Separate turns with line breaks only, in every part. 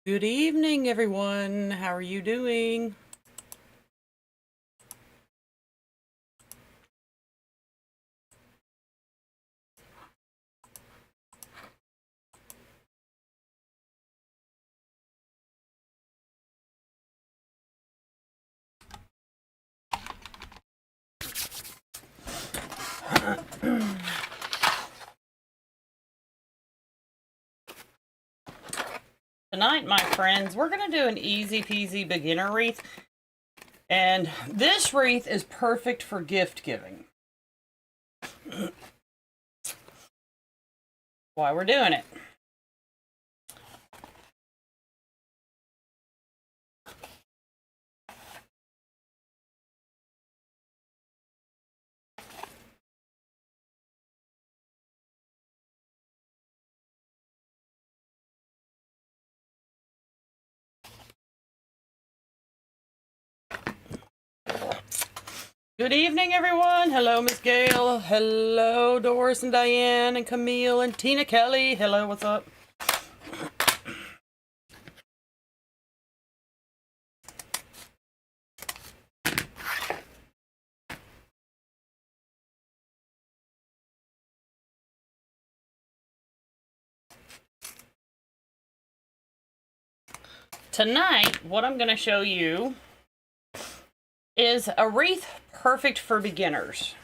Good evening, everyone. How are you doing? Tonight, my friends, we're going to do an easy peasy beginner wreath. And this wreath is perfect for gift giving. Why we're doing it. Good evening, everyone. Hello, Miss Gail. Hello, Doris and Diane and Camille and Tina Kelly. Hello, what's up? Tonight, what I'm going to show you is a wreath perfect for beginners.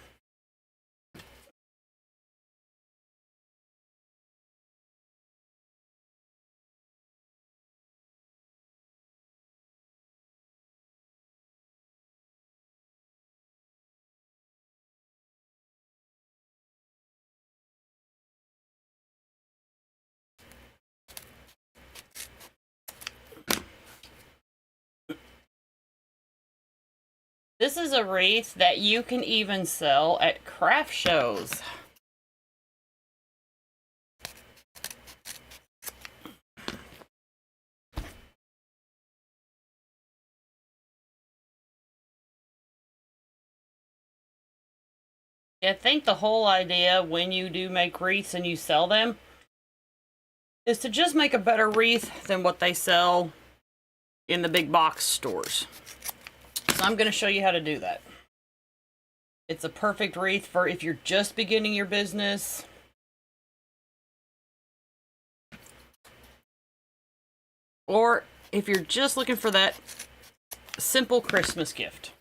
This is a wreath that you can even sell at craft shows. I think the whole idea when you do make wreaths and you sell them is to just make a better wreath than what they sell in the big box stores. So I'm going to show you how to do that. It's a perfect wreath for if you're just beginning your business. Or if you're just looking for that simple Christmas gift.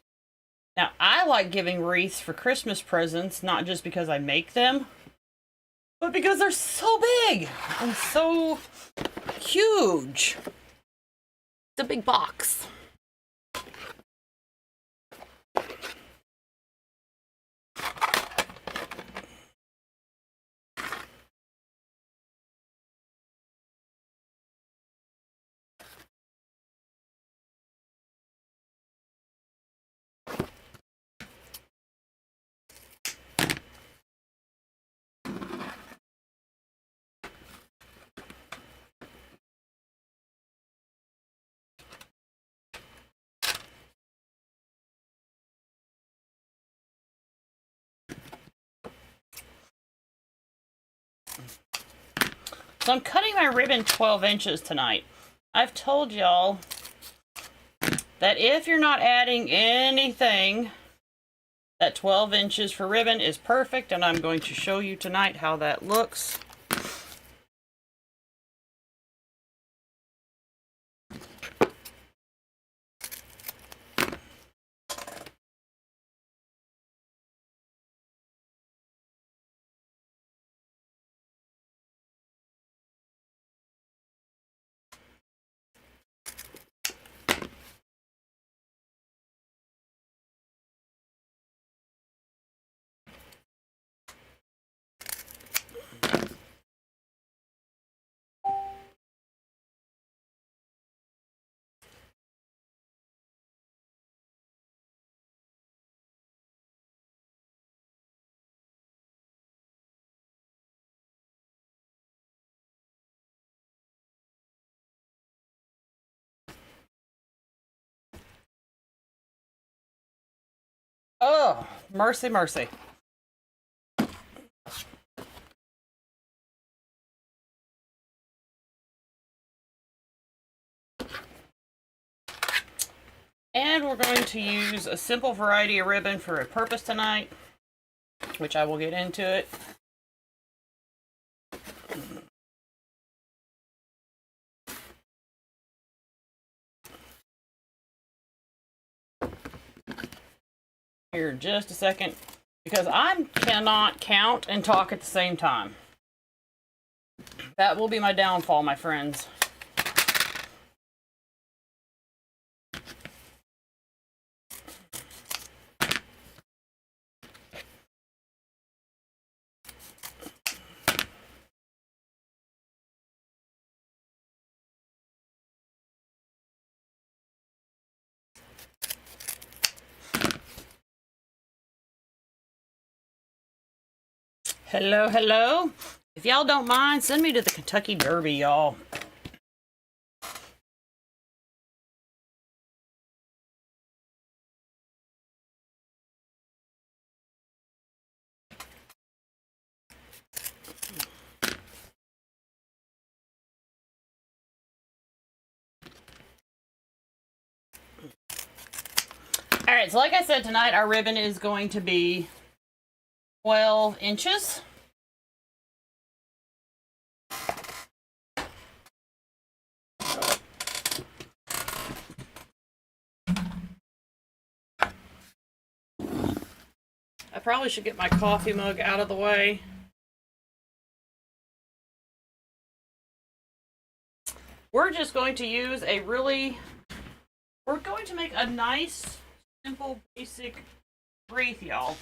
Now, I like giving wreaths for Christmas presents, not just because I make them, but because they're so big and so huge. It's a big box. So I'm cutting my ribbon 12 inches tonight. I've told y'all that if you're not adding anything, that 12 inches for ribbon is perfect, and I'm going to show you tonight how that looks. Oh, mercy, mercy. And we're going to use a simple variety of ribbon for a purpose tonight, which I will get into it. Here, just a second, because I cannot count and talk at the same time. That will be my downfall, my friends. Hello, hello. If y'all don't mind, send me to the Kentucky Derby, y'all. All right, so like I said, tonight our ribbon is going to be 12 inches. I probably should get my coffee mug out of the way. We're just going to use we're going to make a nice, simple, basic wreath, y'all.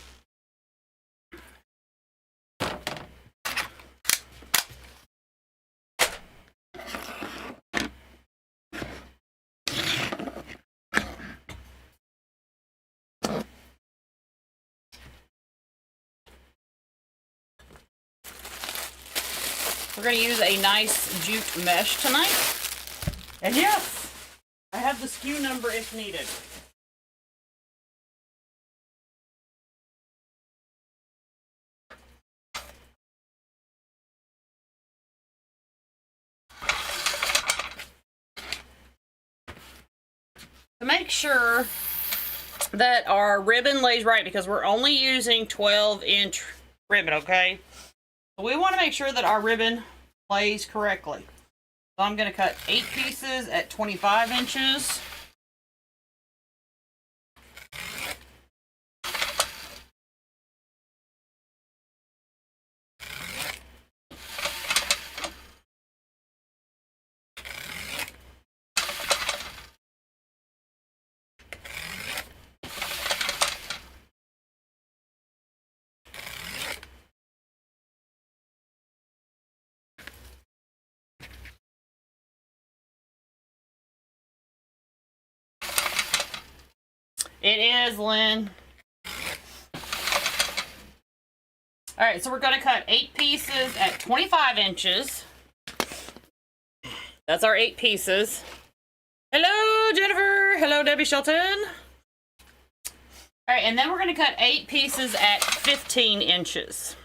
We're going to use a nice jute mesh tonight. And yes, I have the SKU number if needed. To make sure that our ribbon lays right, because we're only using 12-inch ribbon, okay? So we want to make sure that our ribbon lays correctly. So I'm going to cut 8 pieces at 25 inches. It is, Lynn. Alright, so we're going to cut 8 pieces at 25 inches. That's our 8 pieces. Hello, Jennifer. Hello, Debbie Shelton. Alright, and then we're going to cut 8 pieces at 15 inches.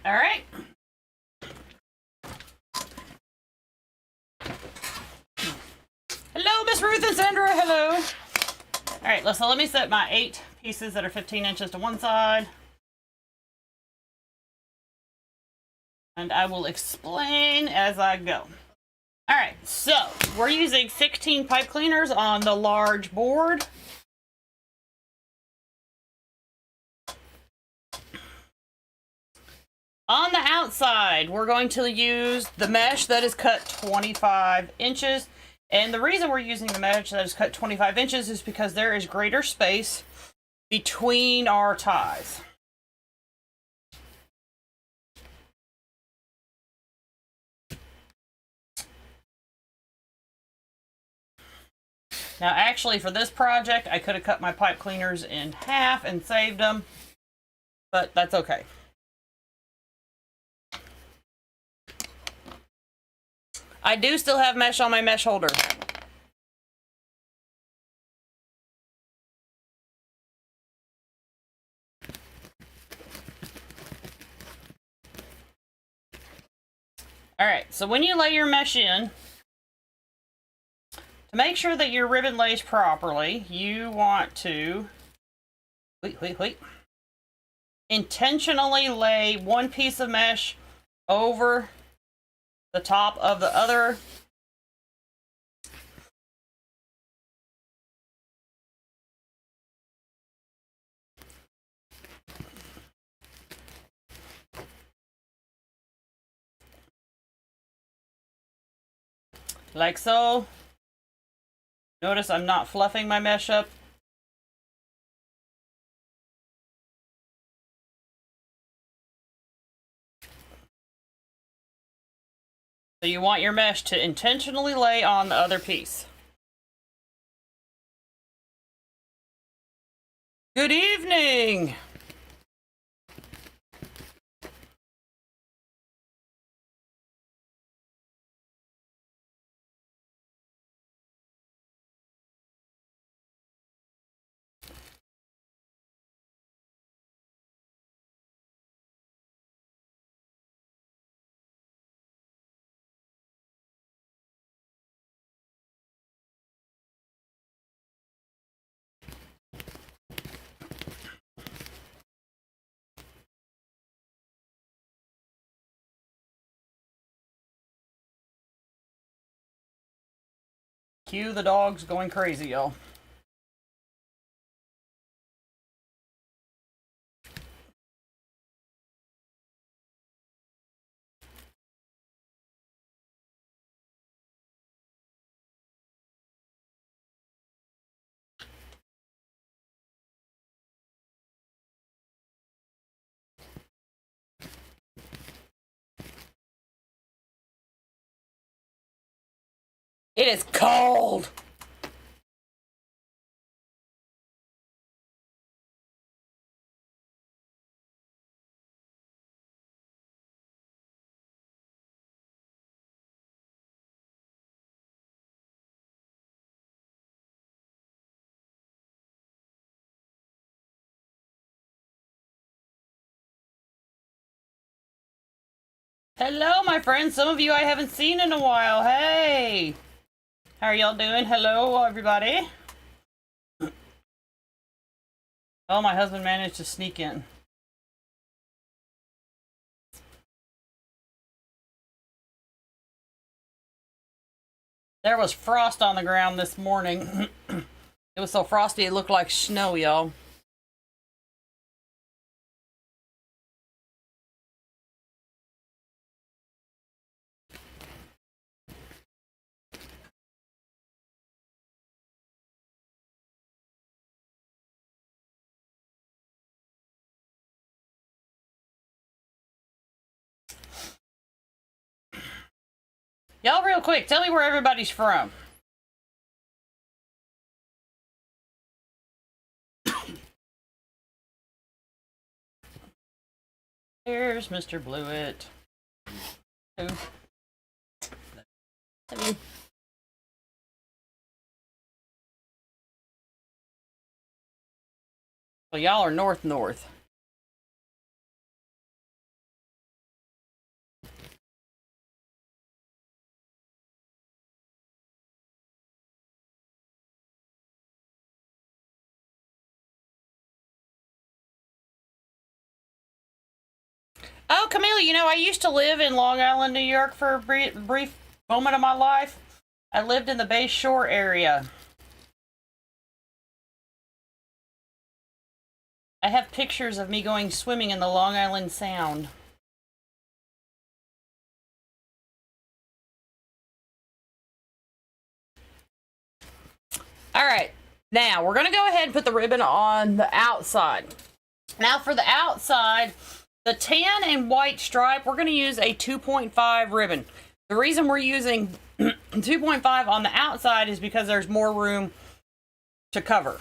All right. Hello, Miss Ruth and Sandra. Hello. All right, so let me set my 8 pieces that are 15 inches to one side. And I will explain as I go. All right, so we're using 16 pipe cleaners on the large board. On the outside, we're going to use the mesh that is cut 25 inches. And the reason we're using the mesh that is cut 25 inches is because there is greater space between our ties. Now, actually, for this project, I could have cut my pipe cleaners in half and saved them, but that's okay. I do still have mesh on my mesh holder. All right, so when you lay your mesh in, to make sure that your ribbon lays properly, you want to intentionally lay one piece of mesh over the top of the other. Like so. Notice I'm not fluffing my mesh up. So you want your mesh to intentionally lay on the other piece. Good evening! Cue the dogs going crazy, y'all. It is cold! Hello, my friends. Some of you I haven't seen in a while. Hey! How are y'all doing? Hello, everybody. Oh, my husband managed to sneak in. There was frost on the ground this morning. It was so frosty it looked like snow, y'all. Y'all, real quick, tell me where everybody's from. Here's Mr. Blewett. Who? Well, y'all are north. Oh, Camille, you know, I used to live in Long Island, New York for a brief moment of my life. I lived in the Bay Shore area. I have pictures of me going swimming in the Long Island Sound. All right, now we're going to go ahead and put the ribbon on the outside. Now for the outside, the tan and white stripe, we're going to use a 2.5 ribbon. The reason we're using 2.5 on the outside is because there's more room to cover.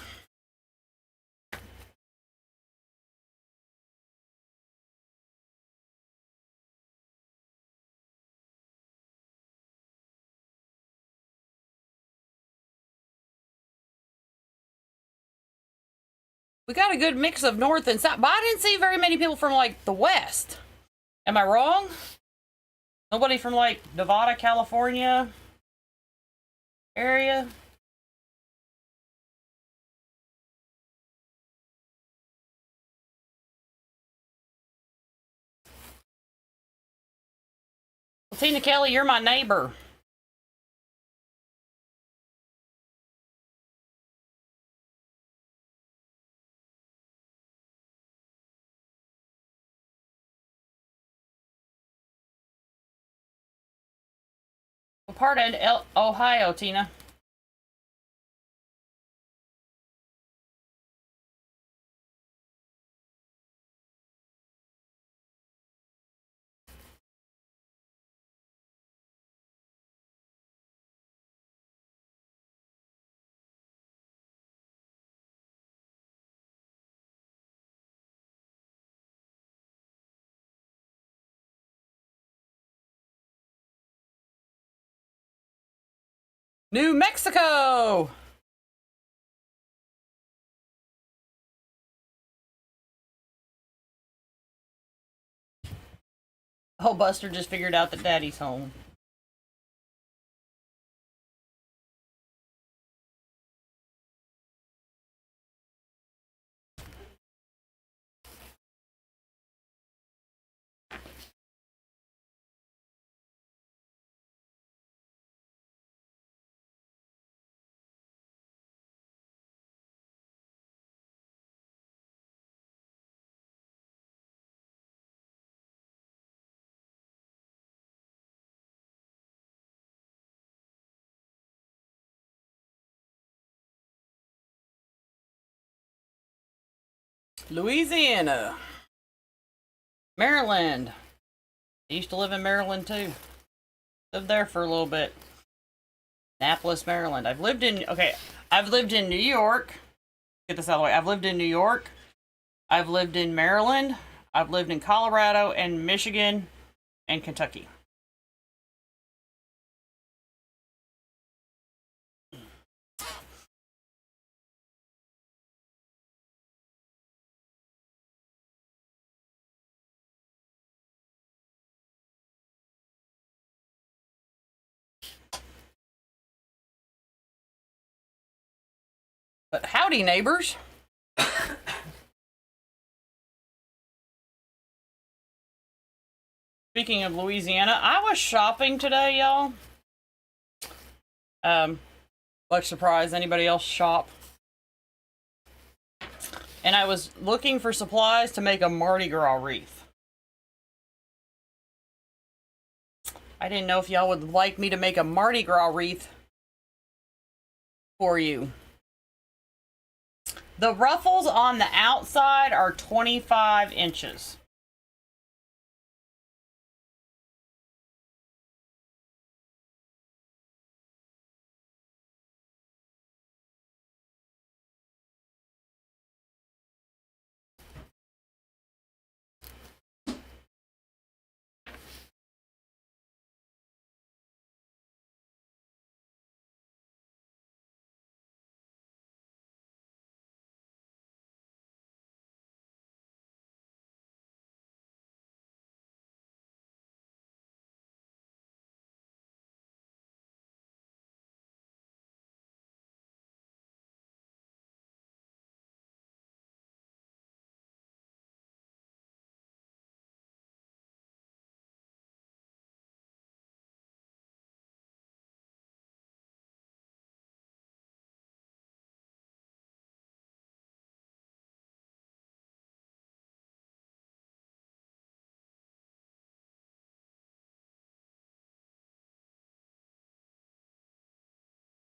We got a good mix of north and south, but I didn't see very many people from like the west. Am I wrong? Nobody from like Nevada, California area? Well, Tina Kelly, you're my neighbor. What part of Ohio, Tina? New Mexico! Oh, Buster just figured out that Daddy's home. Louisiana. Maryland. I used to live in Maryland too. Lived there for a little bit. Annapolis, Maryland. I've lived in New York. Get this out of the way. I've lived in New York. I've lived in Maryland. I've lived in Colorado and Michigan and Kentucky. But howdy, neighbors. Speaking of Louisiana, I was shopping today, y'all. Much surprise, anybody else shop? And I was looking for supplies to make a Mardi Gras wreath. I didn't know if y'all would like me to make a Mardi Gras wreath for you. The ruffles on the outside are 25 inches.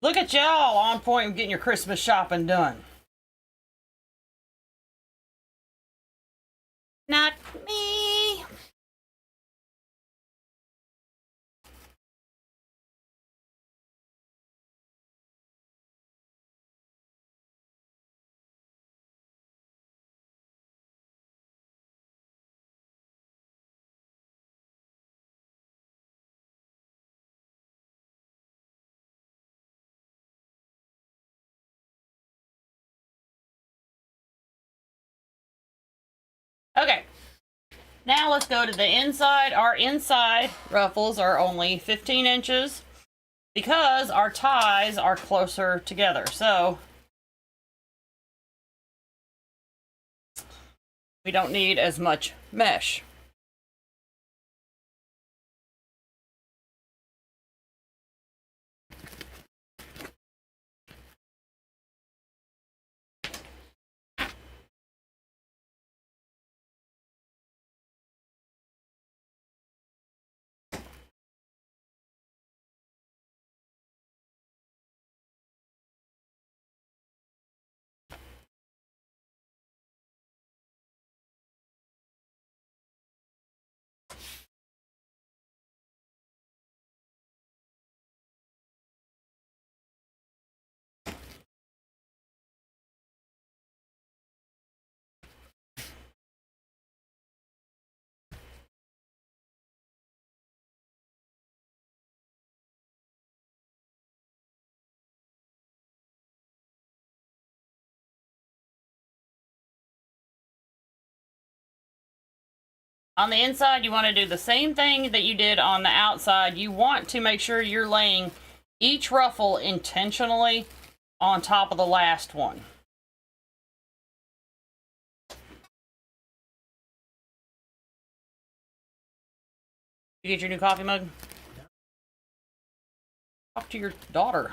Look at y'all on point and getting your Christmas shopping done. Not me. Okay, now let's go to the inside. Our inside ruffles are only 15 inches because our ties are closer together. So we don't need as much mesh. On the inside, you want to do the same thing that you did on the outside. You want to make sure you're laying each ruffle intentionally on top of the last one. You get your new coffee mug? Talk to your daughter.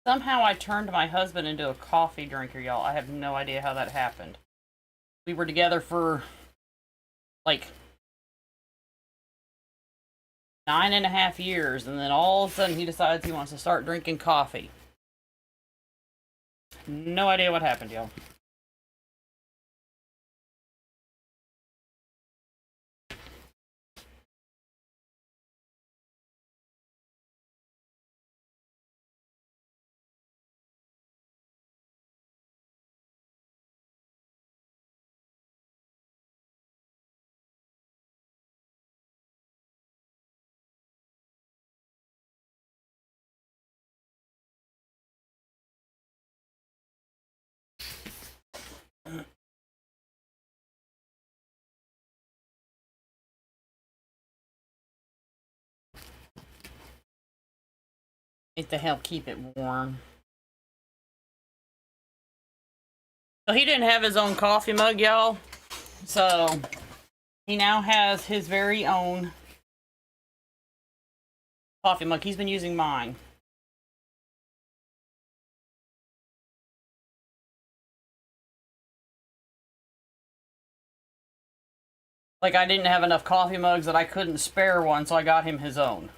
Somehow I turned my husband into a coffee drinker, y'all. I have no idea how that happened. We were together for like 9.5 years, and then all of a sudden he decides he wants to start drinking coffee. No idea what happened, y'all. It to help keep it warm. So he didn't have his own coffee mug, y'all. So he now has his very own coffee mug. He's been using mine. Like, I didn't have enough coffee mugs that I couldn't spare one, so I got him his own.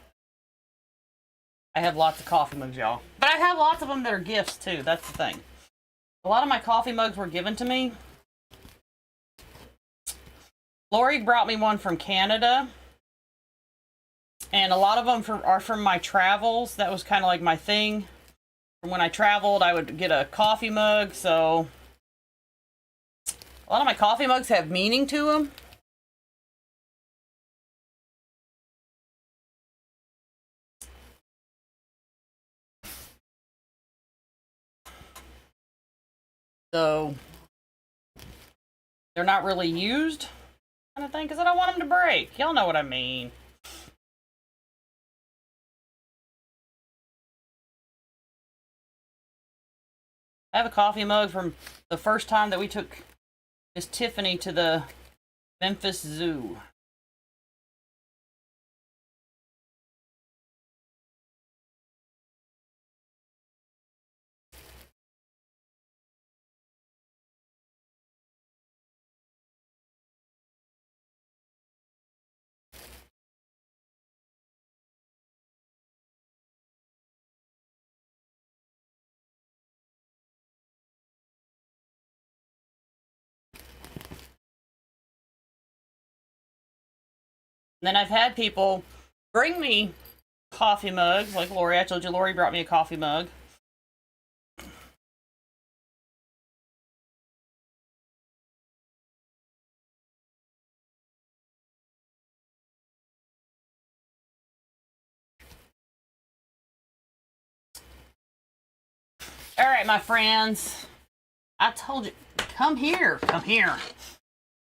I have lots of coffee mugs, y'all. But I have lots of them that are gifts, too. That's the thing. A lot of my coffee mugs were given to me. Laurie brought me one from Canada. And a lot of them are from my travels. That was kind of like my thing. When I traveled, I would get a coffee mug, so a lot of my coffee mugs have meaning to them. So they're not really used, kind of thing, because I don't want them to break. Y'all know what I mean. I have a coffee mug from the first time that we took Miss Tiffany to the Memphis Zoo. then I've had people bring me coffee mugs, like Laurie. I told you Laurie brought me a coffee mug. All right, my friends. I told you, come here, come here.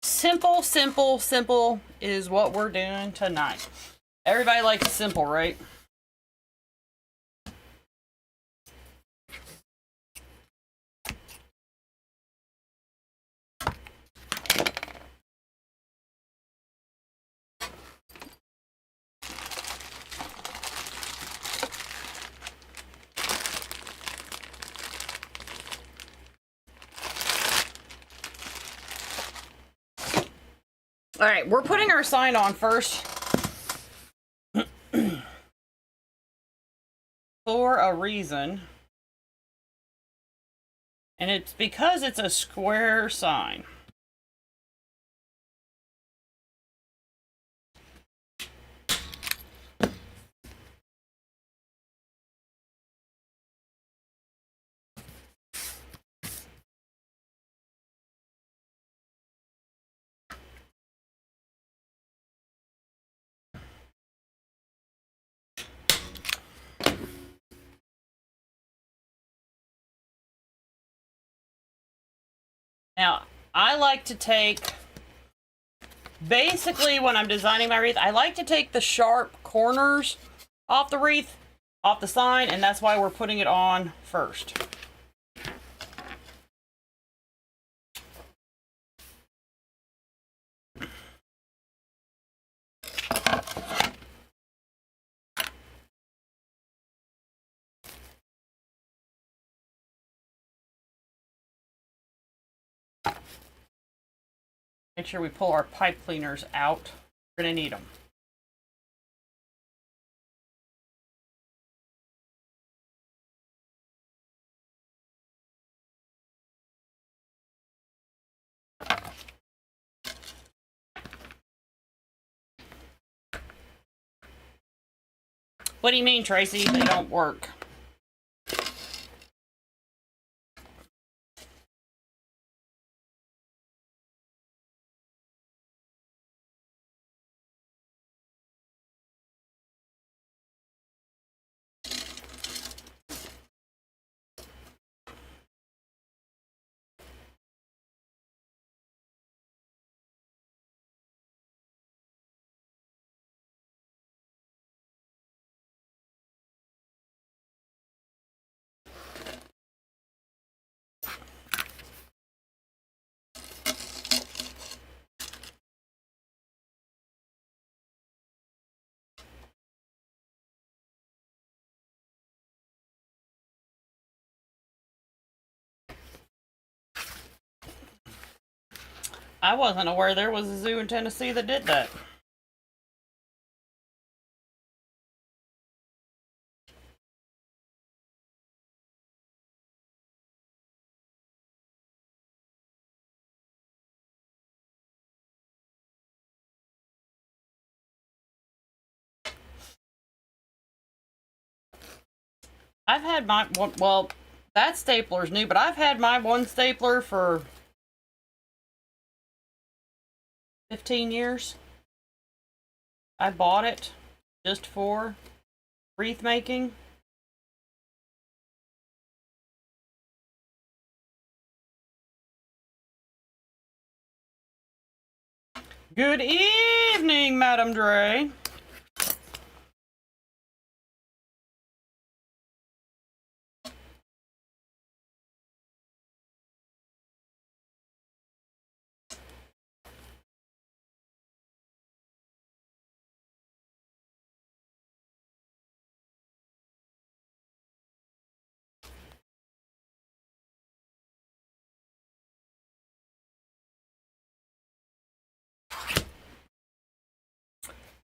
Simple, simple, simple is what we're doing tonight. Everybody likes simple, right? All right, we're putting our sign on first for a reason. And it's because it's a square sign. Now, I like to take, basically when I'm designing my wreath, I like to take the sharp corners off the wreath, off the sign, and that's why we're putting it on first. Make sure we pull our pipe cleaners out. We're gonna need them. What do you mean, Tracy? They don't work. I wasn't aware there was a zoo in Tennessee that did that. I've had my one, well, that stapler's new, but I've had my one stapler for 15 years. I bought it just for wreath making. Good evening, Madam Dre.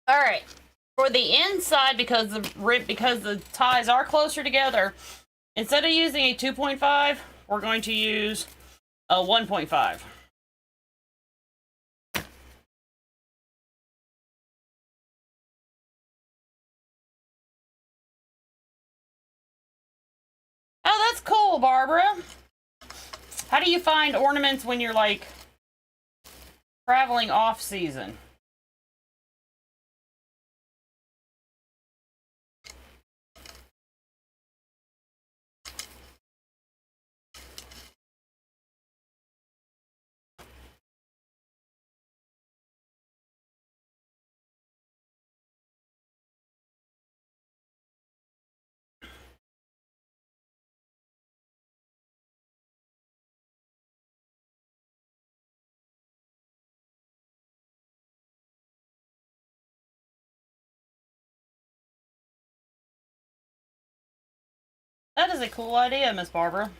All right, for the inside, because the ties are closer together, instead of using a 2.5, we're going to use a 1.5. cool, Barbara. How do you find ornaments when you're like traveling off season? That is a cool idea, Miss Barbara.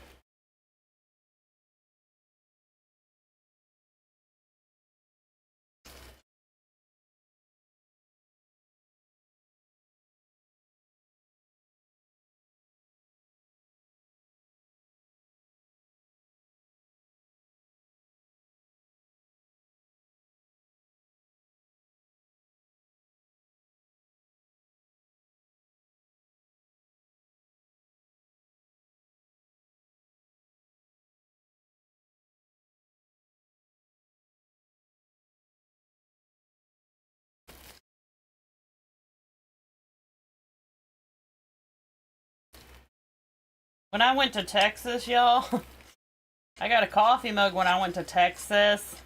When I went to Texas, y'all, I got a coffee mug when I went to Texas,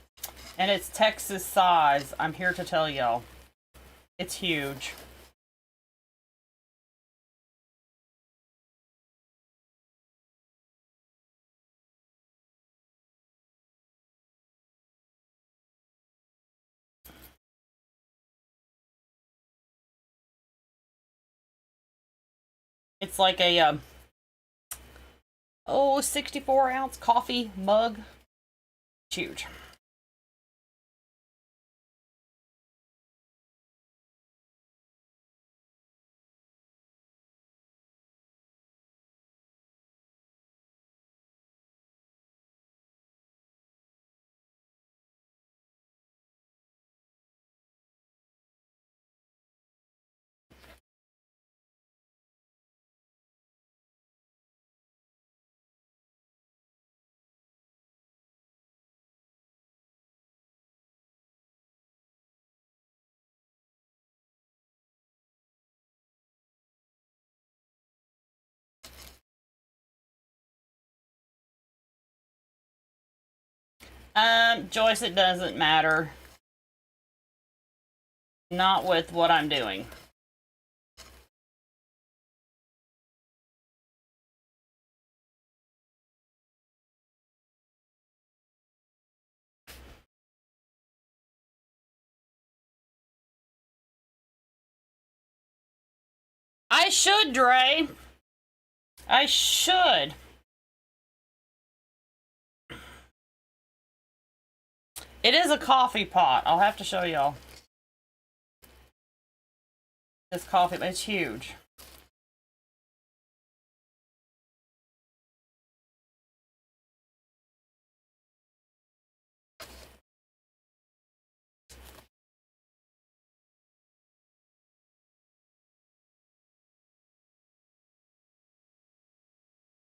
and it's Texas size. I'm here to tell y'all. It's huge. It's like a 64-ounce coffee mug. It's huge. Joyce, it doesn't matter. Not with what I'm doing. I should, Dre. I should. It is a coffee pot. I'll have to show y'all. This coffee, it's huge.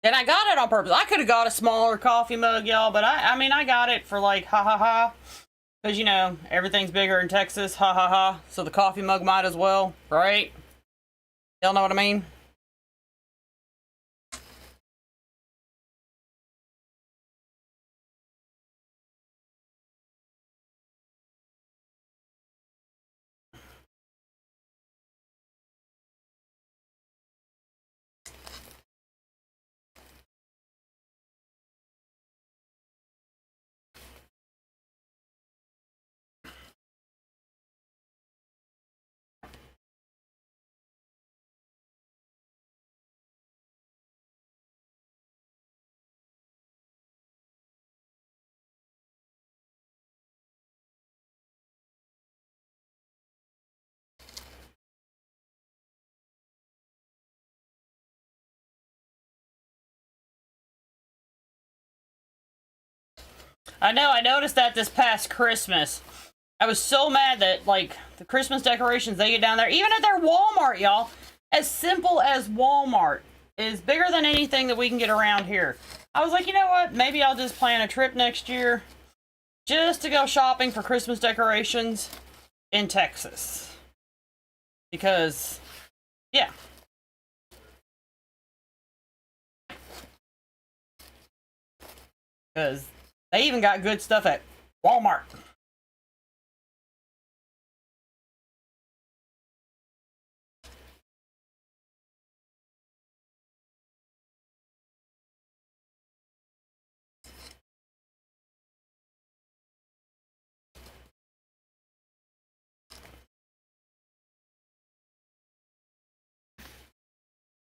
And I got it on purpose. I could have got a smaller coffee mug, y'all, but I mean, I got it for like, ha ha ha. Because, you know, everything's bigger in Texas, ha ha ha. So the coffee mug might as well, right? Y'all know what I mean? I know, I noticed that this past Christmas. I was so mad that, like, the Christmas decorations they get down there, even at their Walmart, y'all, as simple as Walmart, is bigger than anything that we can get around here. I was like, you know what? Maybe I'll just plan a trip next year just to go shopping for Christmas decorations in Texas. Because, yeah. Because they even got good stuff at Walmart.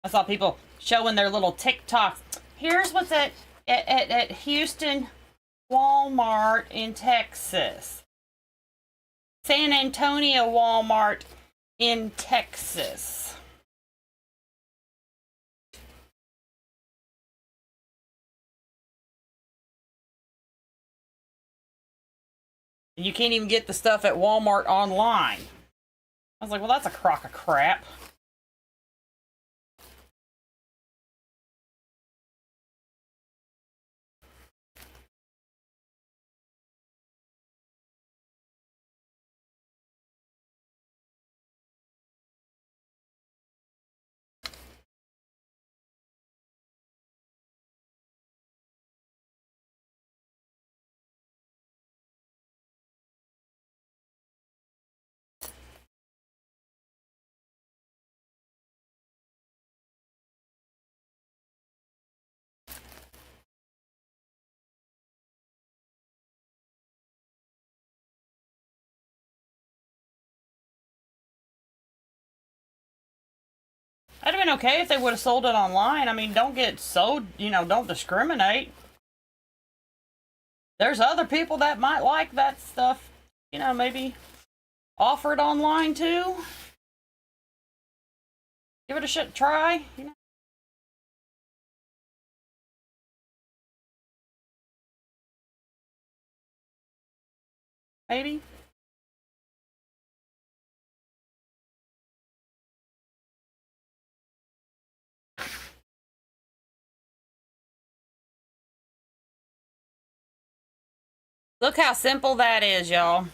I saw people showing their little TikToks. Here's what's at Houston Walmart in Texas. San Antonio Walmart in Texas. And you can't even get the stuff at Walmart online. I was like, well, that's a crock of crap. I'd have been okay if they would have sold it online. I mean, don't get sold, you know, don't discriminate. There's other people that might like that stuff, you know, maybe offer it online too. Give it a try, you know. Maybe. Look how simple that is, y'all.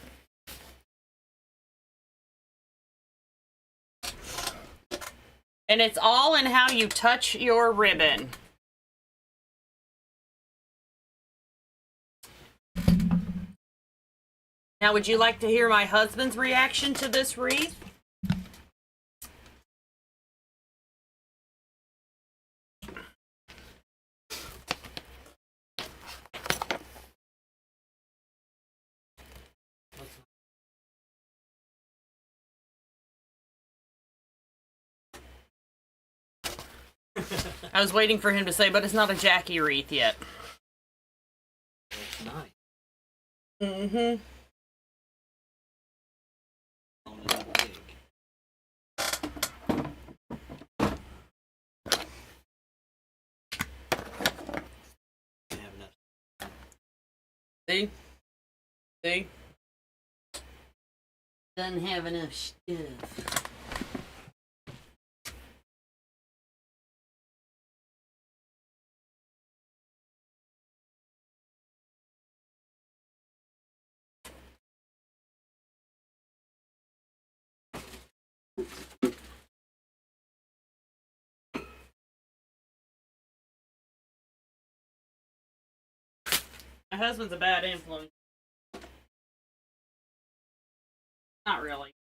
And it's all in how you touch your ribbon. Now, would you like to hear my husband's reaction to this wreath? I was waiting for him to say, but it's not a Jackie wreath yet.
It's nice.
Mm-hmm. See? See? Doesn't have enough stuff. My husband's a bad influence. Not really.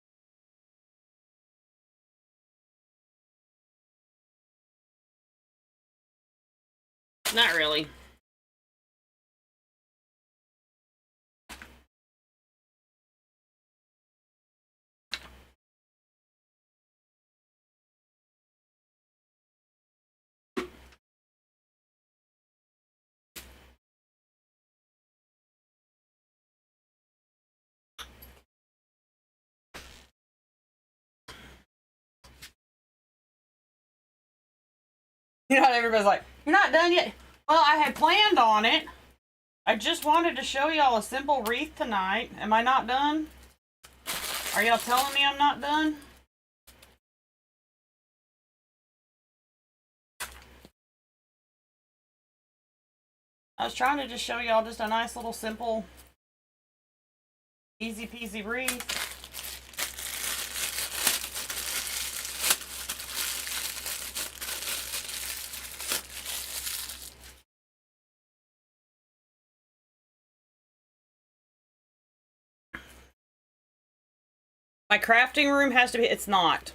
Not really. You know, everybody's like, you're not done yet. Well, I had planned on it. I just wanted to show y'all a simple wreath tonight. Am I not done? Are y'all telling me I'm not done? I was trying to just show y'all just a nice little simple, easy peasy wreath. My crafting room has to be, it's not.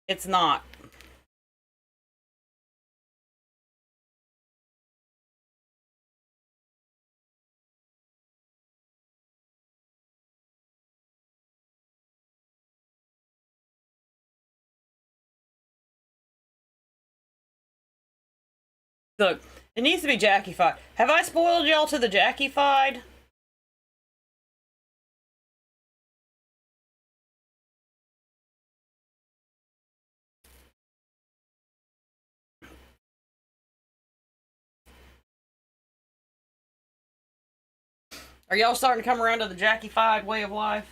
It's not. Look, it needs to be Jackie-fied. Have I spoiled y'all to the Jackie-fied? Are y'all starting to come around to the Jackie-fied way of life?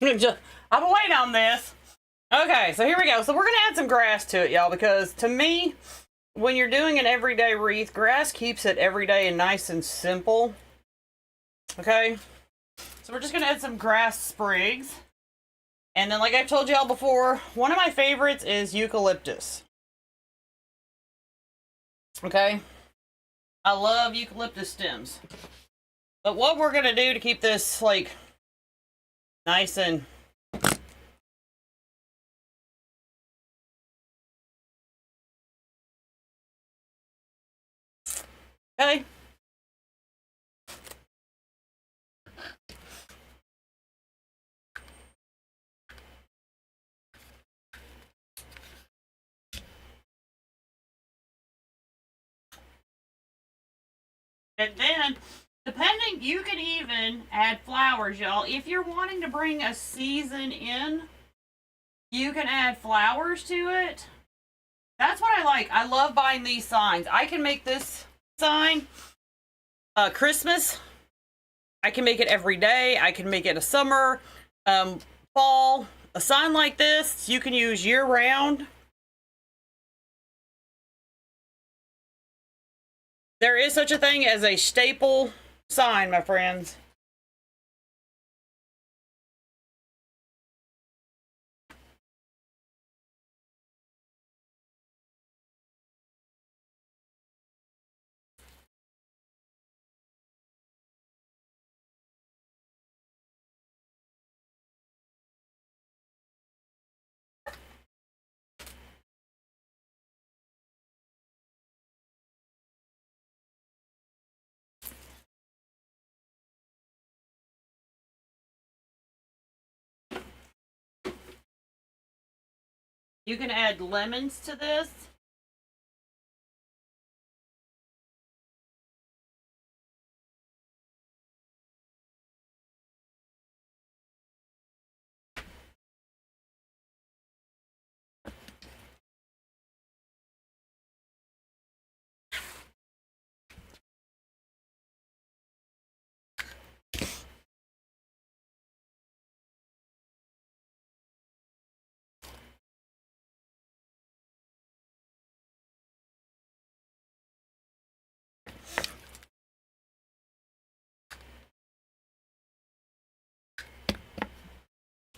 I've been waiting on this. Okay, so here we go. So we're gonna add some grass to it, y'all, because to me, when you're doing an everyday wreath, grass keeps it everyday and nice and simple. Okay, so we're just gonna add some grass sprigs. And then, like I've told y'all before, one of my favorites is eucalyptus. Okay, I love eucalyptus stems. But what we're gonna do to keep this, like, nice and okay. And then, depending, you can even add flowers, y'all. If you're wanting to bring a season in, you can add flowers to it. That's what I like. I love buying these signs. I can make this sign Christmas. I can make it every day. I can make it a summer, fall. A sign like this, you can use year-round. There is such a thing as a staple sign, my friends. You can add lemons to this.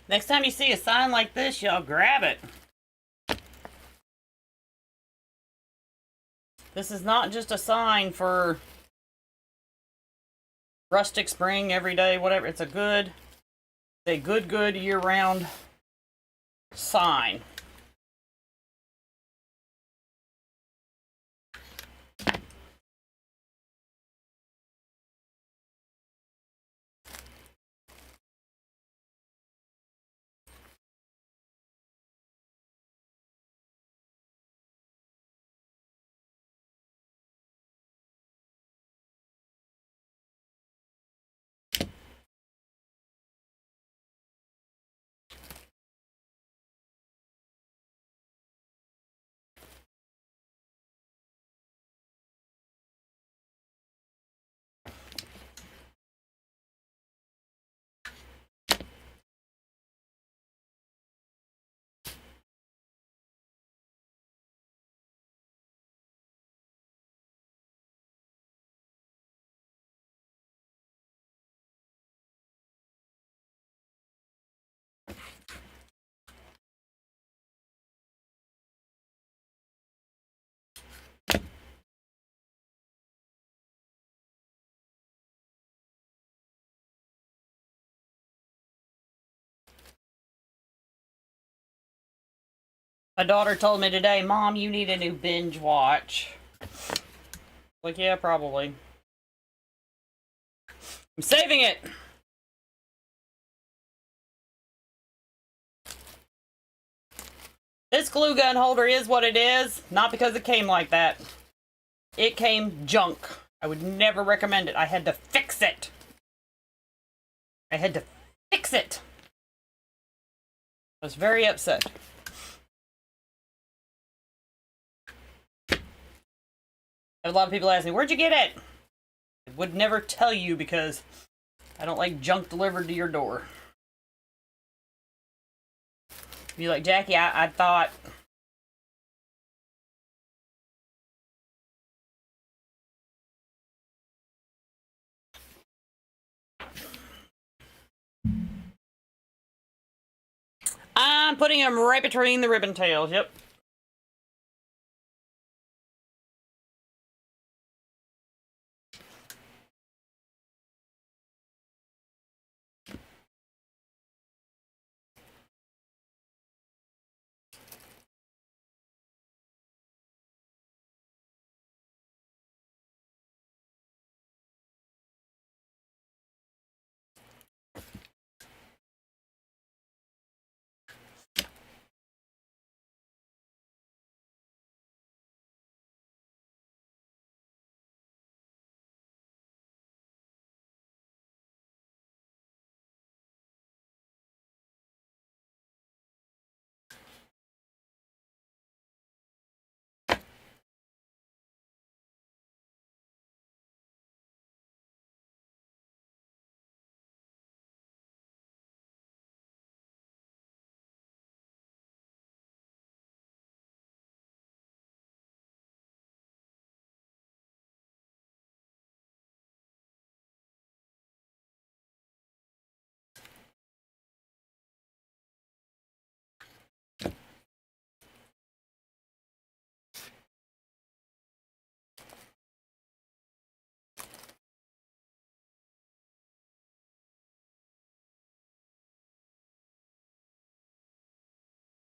Next time you see a sign like this, y'all grab it. This is not just a sign for rustic spring every day, whatever. It's a good year-round sign. My daughter told me today, Mom, you need a new binge watch. Like, yeah, probably. I'm saving it. This glue gun holder is what it is, not because it came like that. It came junk. I would never recommend it. I had to fix it. I was very upset. A lot of people ask me, where'd you get it? I would never tell you because I don't like junk delivered to your door. You're like, Jackie, I thought... I'm putting them right between the ribbon tails, yep.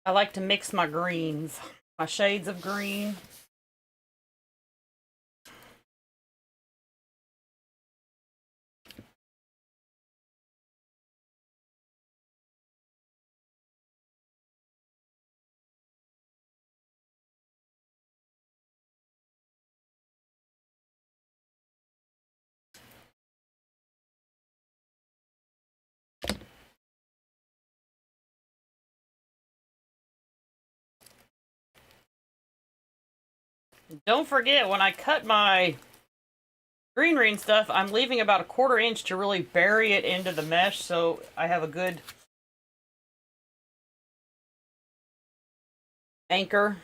I like to mix my greens, my shades of green. Don't forget, when I cut my greenery and stuff, I'm leaving about a 1/4 inch to really bury it into the mesh so I have a good anchor.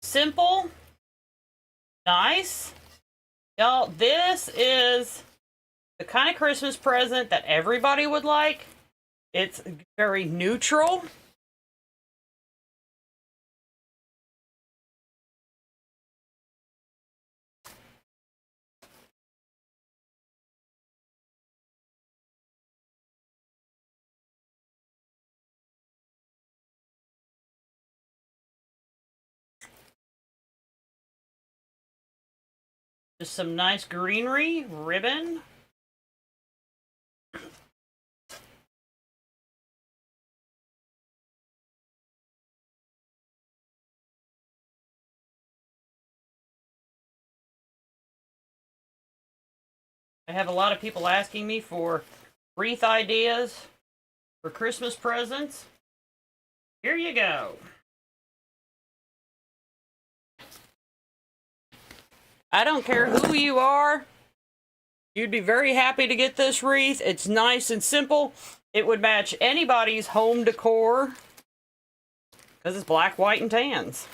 Simple, nice. Y'all, this is the kind of Christmas present that everybody would like. It's very neutral. Just some nice greenery, ribbon. I have a lot of people asking me for wreath ideas for Christmas presents. Here you go. I don't care who you are. You'd be very happy to get this wreath. It's nice and simple. It would match anybody's home decor because it's black, white, and tans.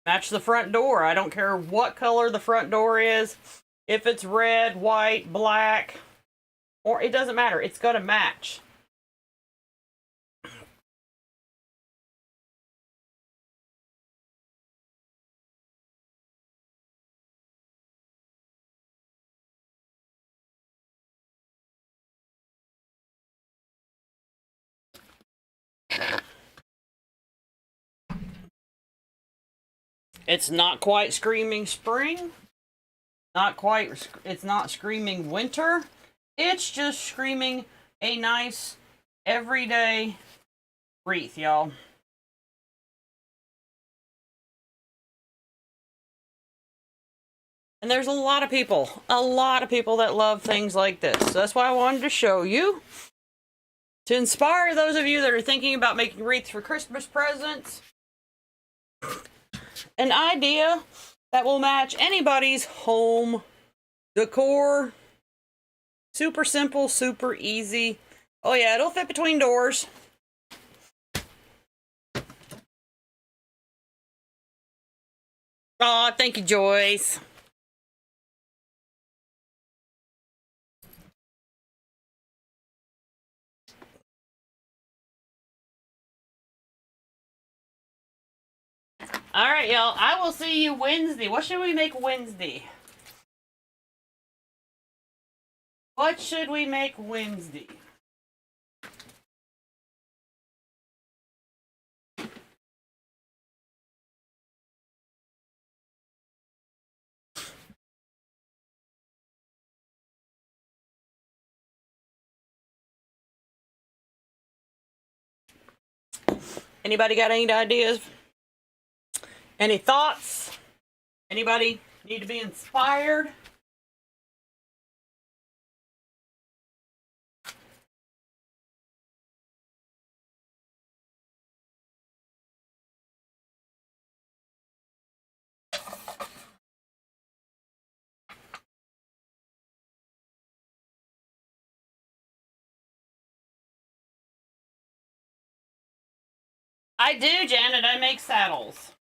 Match the front door. I don't care what color the front door is. If it's red, white, black, or it doesn't matter. It's going to match. It's not quite screaming spring. It's not screaming winter. It's just screaming a nice everyday wreath, y'all. And there's a lot of people that love things like this. So that's why I wanted to show you. To inspire those of you that are thinking about making wreaths for Christmas presents. An idea that will match anybody's home decor. Super simple, super easy. Oh yeah, it'll fit between doors. Aw, thank you, Joyce. All right, y'all. I will see you Wednesday. What should we make Wednesday? What should we make Wednesday? Anybody got any ideas? Any thoughts? Anybody need to be inspired? I do, Janet. I make saddles.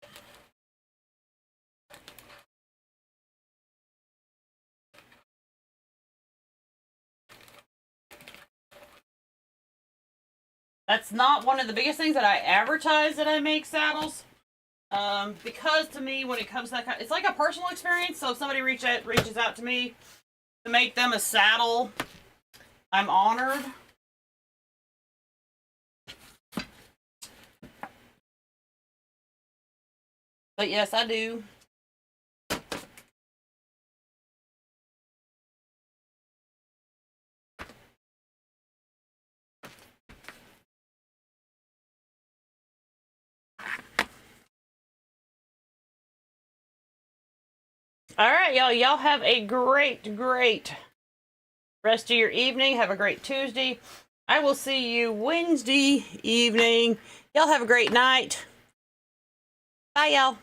That's not one of the biggest things that I advertise that I make saddles. Because to me, when it comes to that kind, it's like a personal experience. So if somebody reaches out to me to make them a saddle, I'm honored. But yes, I do. All right, y'all. Y'all have a great rest of your evening. Have a great Tuesday. I will see you Wednesday evening. Y'all have a great night. Bye, y'all.